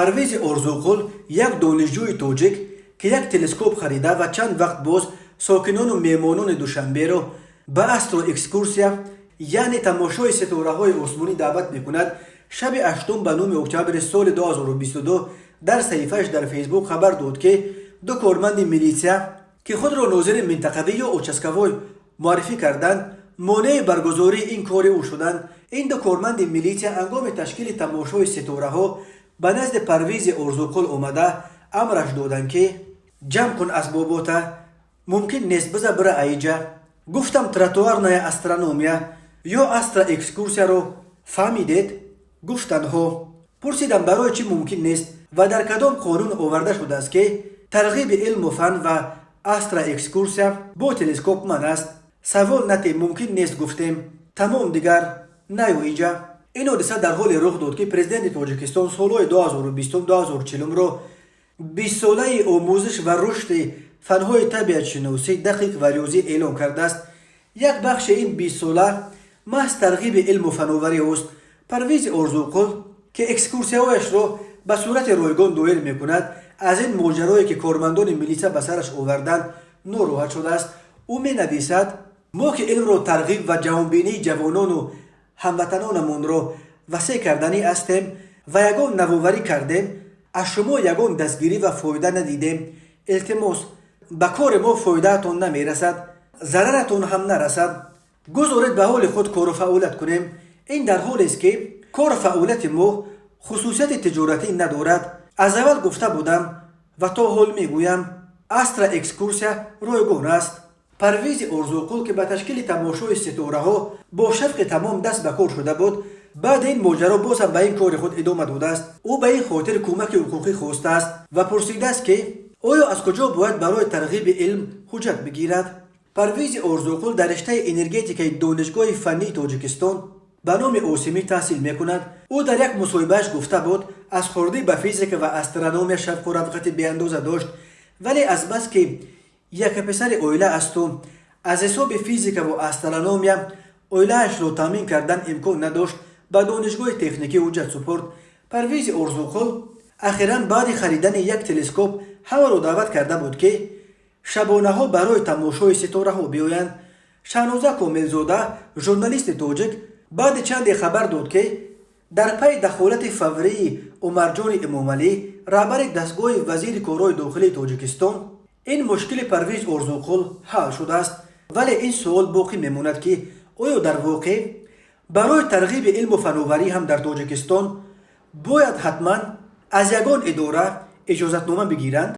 پرویز ارزوقل یک دانشجوی توجیک که یک تلسکوپ خریده و چند وقت باز ساکنان و میمانان دوشنبه را به استرو اکسکورسیا یعنی تماشای ستاره های آسمانی دعوت میکند. شب 8 به 9 اکتبر سال 2022 در صحیفهش در فیسبوک خبر داد که دو کارمند میلیسیا که خود را ناظر منطقوی یا اوچسکوی معرفی کردند مانع برگزاری این کار او شدند. این دو کارمند میلیسیا هنگام تشکیل تماشای ستاره ها به نزد پرویز ارزوقل آمده امرش دادند که جمع کن اسبابات، ممکن نیست بذار برای ایجا. گفتم تراتوارنای استرانومیا یا استرا اکسکورسیا رو فهمیدید؟ گفتند ها. پرسیدم برای چی ممکن نیست و در کدام قانون آورده شده است که ترغیب علم و فن و استرا اکسکورسیا با تلسکوپ من است؟ سوال نتی ممکن نیست گفتیم تمام دیگر نیو ایجا. این حادثه در حال رخ داد که پرزیدنت تاجیکستان سالهای 2020-2040 رو 20 ساله آموزش و رشد فنهای طبیعت شناسی دقیق و ریاضی اعلام کرده است. یک بخش این 20 ساله محض ترغیب علم و فناوری است. پرویز ارزوقل که اکسکورسیایش را به صورت رایگان دایر میکند از این ماجرایی که کارمندان میلیسا به سرش آوردند ناراحت شده است. او می نویسد ما که علم را ترغیب و جوانبینی جوانان و هموطنانمان را وسیع کردنی هستیم و یگان نوآوری کردیم، از شما یگان دستگیری و فایده ندیدیم. التماس به کار ما فایدهتون نمیرسد، ضررتون هم نرسد. گذارید به حال خود کار و فعالیت کنیم. این در حالی است که کار و فعالیت ما خصوصیت تجارتی ندارد. از اول گفته بودم و تا حال میگویم استرا اکسکورسیا رایگان است. پرویز ارزوقل که به تشکیل تماشای ستاره ها با شفق تمام دست به کار شده بود، بعد این ماجرا باز هم به این کار خود ادامه داده است. او به این خاطر کمک حقوقی خواسته است و پرسیده است که آیا از کجا باید برای ترغیب علم حجت بگیرد. پرویز ارزوقل در رشته انرژتیک دانشگاه فنی تاجیکستان به نام اوسیمی تحصیل میکند. او در یک مصاحبهش گفته بود از خوردی به فیزیک و استرونومی شوق و رغبت بی اندازه داشت، ولی از بس که یک پسر اویله است و از حساب فیزیک و استرونومی اویله‌اش را تامین کردن امکان نداشت به دانشگاه تکنیکی حجت سپرد. پرویز ارزوقل اخیراً بعد خریدن یک تلسکوپ همه را دعوت کرده بود که شبانه ها برای تماشای ستاره ها بیایند. شهنازه کاملزاده ژورنالیست تاجیک بعد چند خبر داد که در پی دخالت فوری عمرجان امامعلی رهبر دستگاه وزیر کارهای داخلی تاجیکستان این مشکل پرویز ارزوقل حل شده است. ولی این سوال باقی میماند که آیا در واقع برای ترغیب علم و فناوری هم در تاجیکستان باید حتما از یگان اداره اجازتنامه بگیرند؟